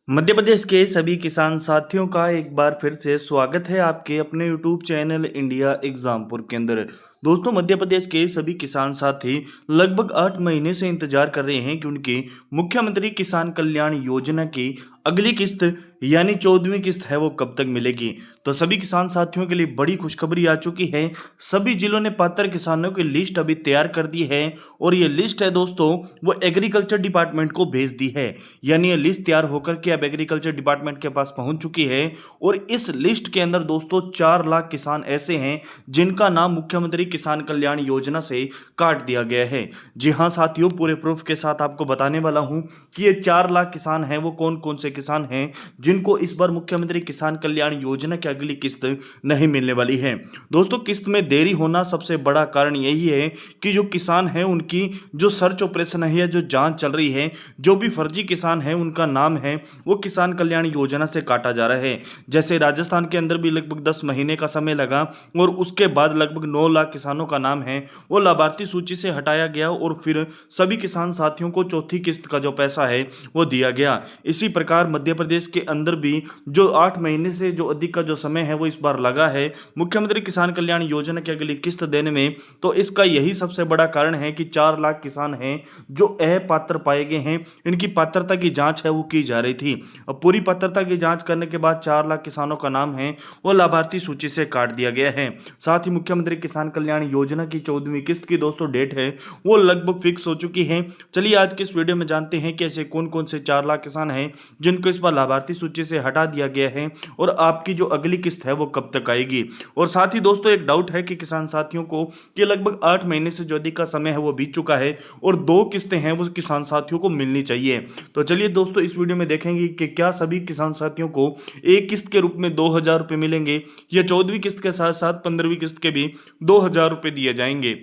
मध्य प्रदेश के सभी किसान साथियों का एक बार फिर से स्वागत है आपके अपने यूट्यूब चैनल इंडिया एग्जामपुर के अंदर। दोस्तों, मध्य प्रदेश के सभी किसान साथी लगभग 8 महीने से इंतजार कर रहे हैं कि उनकी मुख्यमंत्री किसान कल्याण योजना की अगली किस्त यानी 14वीं किस्त है वो कब तक मिलेगी। तो सभी किसान साथियों के लिए बड़ी खुशखबरी आ चुकी है। सभी जिलों ने पात्र किसानों की लिस्ट अभी तैयार कर दी है और ये लिस्ट है दोस्तों वो एग्रीकल्चर डिपार्टमेंट को भेज दी है। यानी ये लिस्ट तैयार होकर के अब एग्रीकल्चर डिपार्टमेंट के पास पहुंच चुकी है और इस लिस्ट के अंदर दोस्तों 4 लाख किसान ऐसे हैं जिनका नाम मुख्यमंत्री किसान कल्याण योजना से काट दिया गया है। जी हां साथियों, पूरे प्रूफ के साथ आपको बताने वाला हूं कि ये 4 लाख किसान हैं वो कौन कौन से किसान हैं जिनको इस बार मुख्यमंत्री किसान कल्याण योजना की अगली किस्त नहीं मिलने वाली है। दोस्तों, किस्त में देरी होना सबसे बड़ा कारण यही है कि जो किसान हैं उनकी जो सर्च ऑपरेशन है या जो जांच चल रही है, जो भी फर्जी किसान है उनका नाम है वो किसान कल्याण योजना से काटा जा रहा है। जैसे राजस्थान के अंदर भी लगभग 10 महीने का समय लगा और उसके बाद लगभग 9 लाख किसानों का नाम है वो लाभार्थी सूची से हटाया गया और फिर सभी किसान साथियों को चौथी किस्त का जो पैसा है वो दिया गया। इसी प्रकार मध्य प्रदेश के अंदर भी जो 8 महीने से जो अधिक का जो समय है वो इस बार लगा है मुख्यमंत्री किसान कल्याण योजना की अगली किस्त देने में। तो इसका यही सबसे बड़ा कारण है कि 4 लाख किसान हैं जो अपात्र पाए गए हैं। इनकी पात्रता की जांच है वो की जा रही थी। अब पूरी पात्रता की जांच करने के बाद 4 लाख किसानों का नाम है वो लाभार्थी सूची से काट दिया गया है। साथ ही मुख्यमंत्री किसान कल्याण योजना की 14वीं किस्त की दोस्तों डेट है वो लगभग फिक्स हो चुकी है। चलिए आज के इस वीडियो में जानते हैं कि ऐसे कौन कौन से 4 लाख किसान हैं जिनको इस बार लाभार्थी सूची से हटा दिया गया है और आपकी जो अगली किस्त है वो कब तक आएगी। और साथ ही दोस्तों एक डाउट है कि किसान साथियों को कि लगभग 8 महीने से जो अधिक का समय है वो बीत चुका है और 2 किस्तें हैं वो किसान साथियों को मिलनी चाहिए। तो चलिए दोस्तों इस वीडियो में देखेंगे कि क्या सभी किसान साथियों को एक किस्त के रूप में 2000 रुपये मिलेंगे या 14वीं किस्त के साथ साथ 15वीं किस्त के भी 2000 रुपये दिए जाएंगे।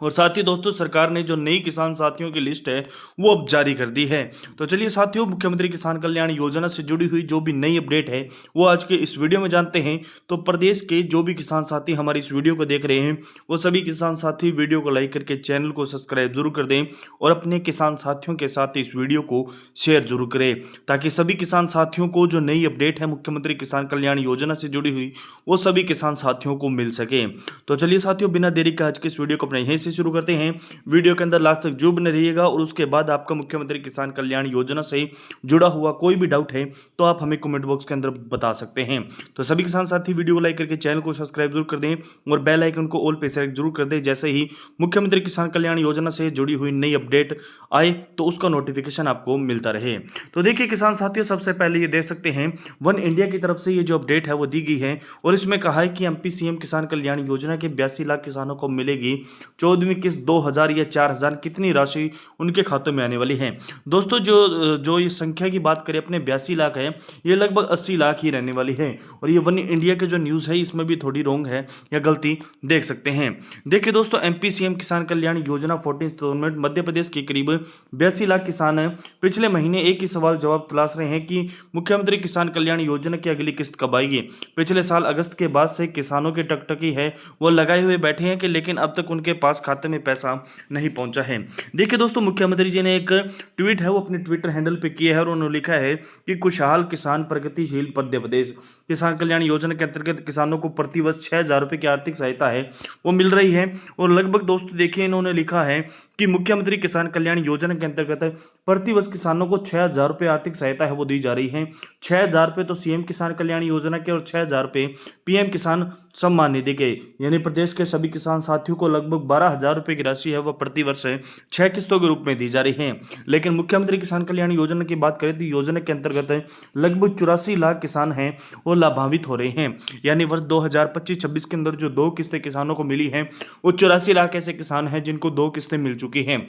और साथ ही दोस्तों सरकार ने जो नई किसान साथियों की लिस्ट है वो अब जारी कर दी है। तो चलिए साथियों, मुख्यमंत्री किसान कल्याण योजना से जुड़ी हुई जो भी नई अपडेट है वो आज के इस वीडियो में जानते हैं। तो प्रदेश के जो भी किसान साथी हमारी इस वीडियो को देख रहे हैं वो सभी किसान साथी वीडियो को लाइक करके चैनल को सब्सक्राइब जरूर कर दें और अपने किसान साथियों के साथ इस वीडियो को शेयर जरूर करें ताकि सभी किसान साथियों को जो नई अपडेट है मुख्यमंत्री किसान कल्याण योजना से जुड़ी हुई वो सभी किसान साथियों को मिल सके। तो चलिए साथियों, बिना देरी के आज के इस वीडियो को अपने यहीं से शुरू करते हैं। वीडियो के अंदर लास्ट तक जो बने रहिएगा और उसके बाद आपका मुख्यमंत्री किसान कल्याण योजना से जुड़ा हुआ कोई भी डाउट है तो आप हमें कमेंट बॉक्स के अंदर बता सकते हैं। तो सभी किसान साथी वीडियो को लाइक करके चैनल को सब्सक्राइब जरूर कर दें और बेल आइकन को ऑल पे सेलेक्ट जरूर कर दें। जैसे ही मुख्यमंत्री किसान कल्याण योजना से जुड़ी हुई नई अपडेट आए तो उसका नोटिफिकेशन आपको मिलता रहे। तो देखिए किसान साथियों, सबसे पहले ये देख सकते हैं वन इंडिया की तरफ से ये जो अपडेट है वो दी गई है और इसमें कहा है कि एमपी सीएम किसान कल्याण योजना के 82 लाख किसानों को मिलेगी 14वीं किस्त 2000 या 4000 कितनी राशि उनके खातों में आने वाली है। दोस्तों जो ये संख्या की बात करें अपने 82 लाख है, ये लगभग 80 लाख ही रहने वाली है और ये वन इंडिया के जो न्यूज़ है इसमें भी थोड़ी रोंग है या गलती देख सकते हैं। देखिए दोस्तों, एमपी सीएम किसान कल्याण योजना 14 इंस्टॉलमेंट मध्य प्रदेश के करीब 82 लाख किसान पिछले महीने एक ही सवाल जवाब तलाश रहे हैं कि मुख्यमंत्री किसान कल्याण योजना की अगली किस्त कब आएगी। पिछले साल अगस्त के बाद से किसानों की टकटकी है वो लगाए हुए बैठे हैं कि लेकिन अब तक उनके पास खाते में पैसा नहीं पहुंचा है। देखिए दोस्तों, मुख्यमंत्री जी ने एक ट्वीट है वो अपने ट्विटर हैंडल पे किया है और उन्होंने लिखा है कि खुशहाल किसान प्रगतिशील मध्य प्रदेश किसान कल्याण योजना के अंतर्गत किसानों को प्रतिवर्ष 6000 रुपये की आर्थिक सहायता है वो मिल रही है। और लगभग दोस्तों देखिए इन्होंने लिखा है कि मुख्यमंत्री किसान कल्याण योजना के अंतर्गत प्रतिवर्ष किसानों को 6000 रुपये आर्थिक सहायता है वो दी जा रही है। 6000 रुपये तो सीएम किसान कल्याण योजना के और 6000 रुपये पीएम किसान सम्मान निधि के, यानी प्रदेश के सभी किसान साथियों को लगभग 12000 रुपये की राशि है वह प्रतिवर्ष 6 किस्तों के रूप में दी जा रही है। लेकिन मुख्यमंत्री किसान कल्याण योजना की बात करें तो योजना के अंतर्गत लगभग 84 लाख किसान हैं वो लाभान्वित हो रहे हैं। यानी वर्ष 2025-26 के अंदर जो 2 किस्तें किसानों को मिली हैं वो 84 लाख ऐसे किसान हैं जिनको 2 किस्तें मिल चुकी हैं।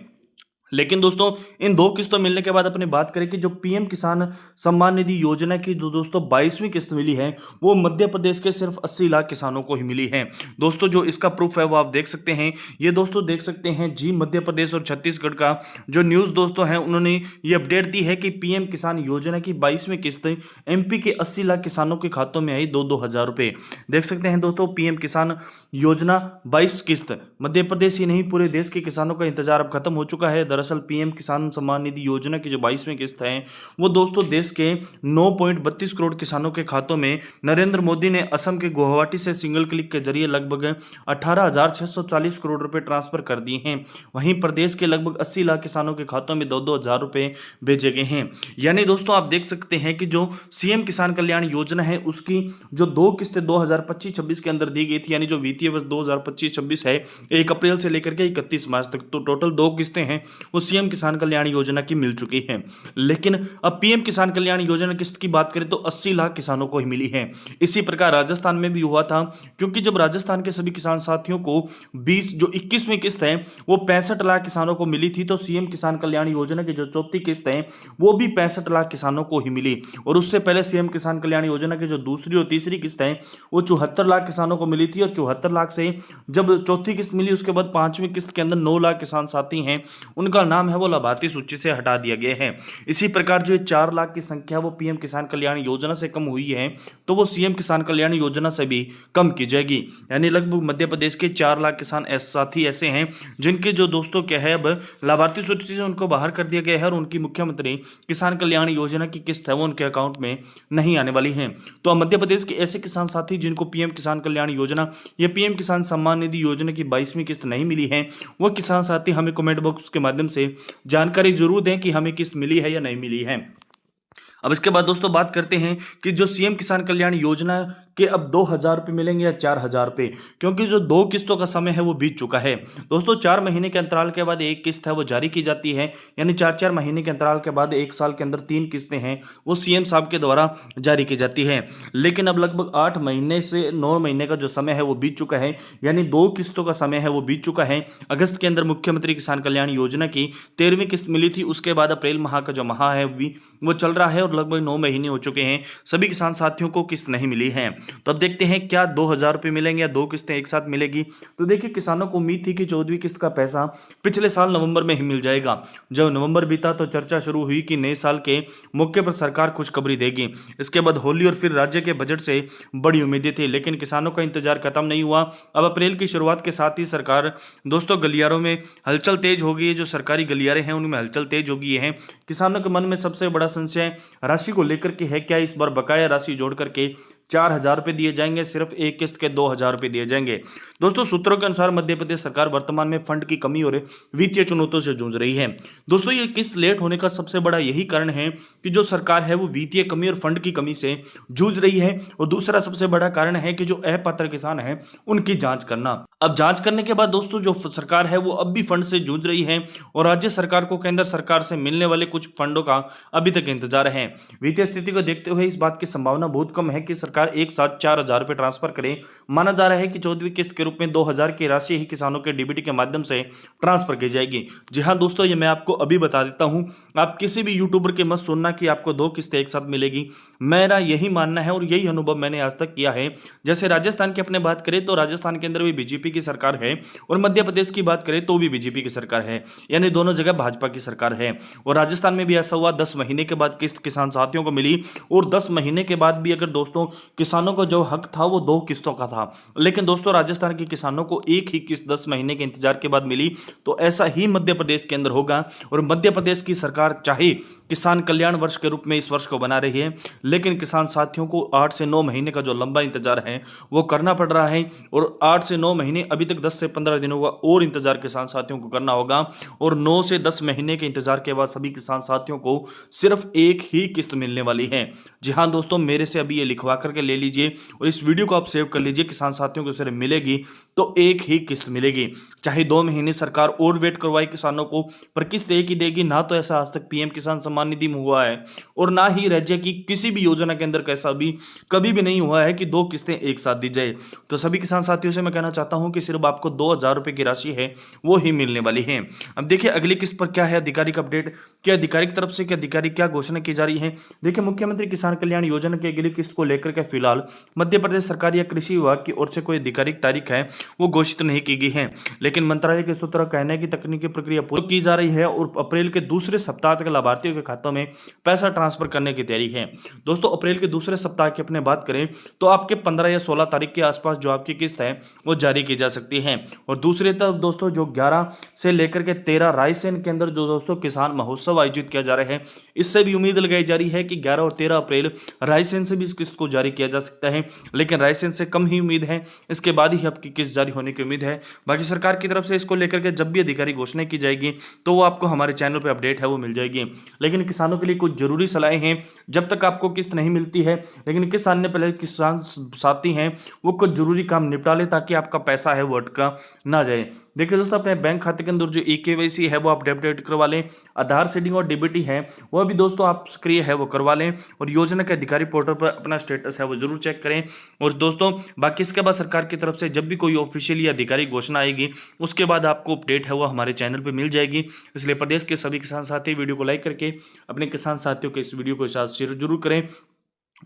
लेकिन दोस्तों इन 2 किस्तों मिलने के बाद अपने बात करें कि जो पीएम किसान सम्मान निधि योजना की जो दोस्तों 22वीं किस्त मिली है वो मध्य प्रदेश के सिर्फ 80 लाख किसानों को ही मिली है। दोस्तों जो इसका प्रूफ है वो आप देख सकते हैं। ये दोस्तों देख सकते हैं जी मध्य प्रदेश और छत्तीसगढ़ का जो न्यूज़ दोस्तों है उन्होंने ये अपडेट दी है कि पीएम किसान योजना की 22वीं किस्त एमपी के 80 लाख किसानों के खातों में आई 2-2 हज़ार रुपये। देख सकते हैं दोस्तों, पीएम किसान योजना 22 किस्त मध्य प्रदेश ही नहीं पूरे देश के किसानों का इंतजार अब खत्म हो चुका है। दरअसल पीएम किसान सम्मान निधि योजना की जो 22वीं किस्त है वो दोस्तों देश के 9.32 करोड़ किसानों के खातों में नरेंद्र मोदी ने असम के गुवाहाटी से सिंगल क्लिक के जरिए लगभग 18,640 करोड़ रुपए ट्रांसफर कर दिए हैं। वहीं प्रदेश के लगभग 80 लाख किसानों के खातों में 2-2 हजार रुपए भेजे गए हैं। यानी दोस्तों आप देख सकते हैं कि जो सीएम किसान कल्याण योजना है उसकी जो 2 किस्तें 2025-26 के अंदर दी गई थी, यानी जो वित्तीय वर्ष 2025-26 है 1 अप्रैल से लेकर के 31 मार्च तक, तो टोटल 2 किस्तें हैं वो सीएम किसान कल्याण योजना की मिल चुकी हैं। लेकिन अब पीएम किसान कल्याण योजना किस्त की बात करें तो 80 लाख किसानों को ही मिली है। इसी प्रकार राजस्थान में भी हुआ था, क्योंकि जब राजस्थान के सभी किसान साथियों को 21वीं किस्त है वो 65 लाख किसानों को मिली थी, तो सीएम किसान कल्याण योजना की जो चौथी किस्त है वो भी 65 लाख किसानों को ही मिली। और उससे पहले सीएम किसान कल्याण योजना की जो दूसरी और तीसरी किस्त है वो 74 लाख किसानों को मिली थी, और 74 लाख से जब चौथी किस्त मिली उसके बाद 5वीं किस्त के अंदर 9 लाख किसान साथी हैं उनका नाम है वो लाभार्थी सूची से हटा दिया गया है। इसी प्रकार जो 4 लाख की संख्या वो पीएम किसान कल्याण योजना से कम हुई है तो वो सीएम किसान कल्याण योजना से भी कम की जाएगी। यानी लगभग मध्य प्रदेश के 4 लाख किसान साथी ऐसे हैं जिनके जो दोस्तों क्या है अब लाभार्थी सूची से उनको बाहर कर दिया गया है और उनकी मुख्यमंत्री किसान कल्याण योजना की किस्त है वो उनके अकाउंट में नहीं आने वाली है। तो अब मध्य प्रदेश के ऐसे किसान साथी जिनको पीएम किसान कल्याण योजना या पीएम किसान सम्मान निधि योजना की 22वीं किस्त नहीं मिली है वो किसान साथी हमें कमेंट बॉक्स के माध्यम से जानकारी जरूर दें कि हमें किस्त मिली है या नहीं मिली है। अब इसके बाद दोस्तों बात करते हैं कि जो सीएम किसान कल्याण योजना के अब 2,000 रुपये मिलेंगे या 4,000 रुपये, क्योंकि जो 2 किस्तों का समय है वो बीत चुका है। दोस्तों 4 महीने के अंतराल के बाद एक किस्त है वो जारी की जाती है, यानी 4-4 महीने के अंतराल के बाद 1 साल के अंदर 3 किस्तें हैं वो सीएम साहब के द्वारा जारी की जाती है। लेकिन अब लगभग 8 महीने से 9 महीने का जो समय है वो बीत चुका है, यानी 2 किस्तों का समय है वो बीत चुका है। अगस्त के अंदर मुख्यमंत्री किसान कल्याण योजना की 13वीं किस्त मिली थी, उसके बाद अप्रैल माह का जो माह है वो चल रहा है और लगभग 9 महीने हो चुके हैं, सभी किसान साथियों को किस्त नहीं मिली है। तो अब देखते हैं क्या 2,000 रुपये मिलेंगे या 2 किस्तें एक साथ मिलेगी। तो देखिए किसानों को उम्मीद थी कि 14वीं किस्त का पैसा पिछले साल नवंबर में ही मिल जाएगा। जब नवंबर बीता तो चर्चा शुरू हुई कि नए साल के मौके पर सरकार खुशखबरी देगी। इसके बाद होली और फिर राज्य के बजट से बड़ी उम्मीदें थी, लेकिन किसानों का इंतजार खत्म नहीं हुआ। अब अप्रैल की शुरुआत के साथ ही सरकार दोस्तों गलियारों में हलचल तेज हो गई है। जो सरकारी गलियारे हैं उनमें हलचल तेज हो गई है। किसानों के मन में सबसे बड़ा संशय राशि को लेकर के है, क्या इस बार बकाया राशि जोड़ करके 4,000 रुपये दिए जाएंगे, सिर्फ एक किस्त के 2,000 रुपये दिए जाएंगे। दोस्तों सूत्रों के अनुसार मध्य प्रदेश सरकार वर्तमान में फंड की कमी और वित्तीय चुनौतियों से जूझ रही है। दोस्तों ये किस्त लेट होने का सबसे बड़ा यही कारण है कि जो सरकार है वो वित्तीय कमी और फंड की कमी से जूझ रही है, और दूसरा सबसे बड़ा कारण है कि जो अपात्र किसान है उनकी जांच करना। अब जांच करने के बाद दोस्तों जो सरकार है वो अब भी फंड से जूझ रही है, और राज्य सरकार को केंद्र सरकार से मिलने वाले कुछ फंडों का अभी तक इंतजार है। वित्तीय स्थिति को देखते हुए इस बात की संभावना बहुत कम है कि सरकार एक साथ 4,000 रुपये ट्रांसफर करें। माना जा रहा है कि 14वीं किस्त के रूप में 2,000 की राशि ही किसानों के डीबीटी के माध्यम से ट्रांसफर की जाएगी। जी हां दोस्तों, ये मैं आपको अभी बता देता हूं, आप किसी भी यूट्यूबर के मत सुनना कि आपको 2 किस्तें एक साथ मिलेगी। मेरा यही मानना है और यही अनुभव मैंने आज तक किया है। जैसे राजस्थान की अपने बात करें तो राजस्थान के अंदर भी बीजेपी की सरकार है, और मध्य प्रदेश की बात करें तो भी बीजेपी की सरकार है, यानी दोनों जगह भाजपा की सरकार है। और राजस्थान में भी ऐसा हुआ, 10 महीने के बाद किस्त किसान साथियों को मिली, और 10 महीने के बाद भी अगर दोस्तों किसानों को जो हक था वो 2 किस्तों का था। लेकिन दोस्तों राजस्थान के किसानों को एक ही किस्त 10 महीने के इंतजार के बाद मिली। तो ऐसा ही मध्य प्रदेश के अंदर होगा, और मध्य प्रदेश की सरकार चाहे किसान कल्याण वर्ष के रूप में इस वर्ष को बना रही है, लेकिन किसान साथियों को 8 से 9 महीने का जो लंबा इंतजार है वो करना पड़ रहा है। और 8 से 9 महीने अभी तक 10 से 15 दिनों का और इंतजार किसान साथियों को करना होगा, और 9 से 10 महीने के इंतजार के बाद सभी किसान साथियों को सिर्फ एक ही किस्त मिलने वाली है। जी हाँ दोस्तों, मेरे से अभी ये लिखवा करके ले लीजिए और इस वीडियो को आप सेव कर लीजिए। किसान साथियों को सिर्फ मिलेगी तो एक ही किस्त मिलेगी, चाहे 2 महीने सरकार और वेट करवाए किसानों को, पर किस्त एक ही देगी। ना तो ऐसा आज तक पीएम किसान सम्मान निधि में हुआ है, और ना ही राज्य की किसी भी योजना के अंदर कैसा भी कभी भी नहीं हुआ है कि 2 किस्तें एक साथ दी जाए। तो सभी किसान साथियों से मैं कहना चाहता हूं कि सिर्फ आपको 2,000 रुपए की राशि है वो ही मिलने वाली है। अब देखिए अगली किस्त पर क्या है आधिकारिक अपडेट, क्या आधिकारिक तरफ से क्या आधिकारिक क्या घोषणा की जा रही है। देखिए मुख्यमंत्री किसान कल्याण योजना की अगली किस्त को लेकर है फिलहाल मध्य प्रदेश सरकार या कृषि विभाग की ओर से कोई आधिकारिक तारीख है वो घोषित नहीं की गई है, लेकिन मंत्रालय के सूत्रों का कहना है कि तकनीकी प्रक्रिया पूरी की जा रही है और अप्रैल के दूसरे सप्ताह तक लाभार्थियों के खातों में पैसा ट्रांसफर करने की तैयारी है। दोस्तों अप्रैल के दूसरे सप्ताह की अपने बात करें तो आपके 15 या 16 तारीख के आसपास जो आपकी किस्त है वो जारी की जा सकती है। और दूसरी तरफ दोस्तों जो 11 से लेकर के 13 रायसेन के अंदर जो दोस्तों किसान महोत्सव आयोजित किया जा रहा है, इससे भी उम्मीद लगाई जा रही है कि 11 और 13 अप्रैल रायसेन से भी इस किस्त को जारी किया जा सकता है, लेकिन रायसेन से कम ही उम्मीद है, इसके बाद ही आपकी किस्त जारी होने की उम्मीद है। बाकी सरकार की तरफ से इसको लेकर के जब भी अधिकारी घोषणा की जाएगी तो वो आपको हमारे चैनल पर अपडेट है वो मिल जाएगी। लेकिन किसानों के लिए कुछ जरूरी सलाहें हैं, जब तक आपको किस्त नहीं मिलती है लेकिन किसान ने पहले किसान साथी हैं वो कुछ जरूरी काम निपटा ले ताकि आपका पैसा है वो अटका ना जाए। देखिए दोस्तों अपने बैंक खाते के अंदर जो eKYC है वो आप अपडेट करवा लें, आधार सीडिंग और डीबीटी है वो भी दोस्तों आप सक्रिय है वो करवा लें और योजना के अधिकारी पोर्टल पर अपना स्टेटस है वो जरूर चेक करें। और दोस्तों बाकी इसके बाद सरकार की तरफ से जब भी कोई ऑफिशियल या अधिकारी घोषणा आएगी उसके बाद आपको अपडेट है वो हमारे चैनल पर मिल जाएगी। इसलिए प्रदेश के सभी किसान साथी वीडियो को लाइक करके अपने किसान साथियों के इस वीडियो को साथ शेयर जरूर करें।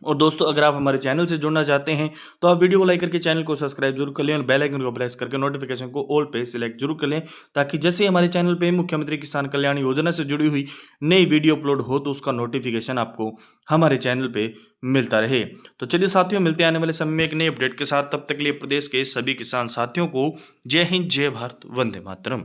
और दोस्तों अगर आप हमारे चैनल से जुड़ना चाहते हैं तो आप वीडियो को लाइक करके चैनल को सब्सक्राइब जरूर कर लें और बेल आइकन को प्रेस करके नोटिफिकेशन को ऑल पे सिलेक्ट जरूर कर लें, ताकि जैसे ही हमारे चैनल पे मुख्यमंत्री किसान कल्याण योजना से जुड़ी हुई नई वीडियो अपलोड हो तो उसका नोटिफिकेशन आपको हमारे चैनल पे मिलता रहे। तो चलिए साथियों मिलते हैं आने वाले समय में एक नई अपडेट के साथ, तब तक के लिए प्रदेश के सभी किसान साथियों को जय हिंद, जय भारत, वंदे मातरम।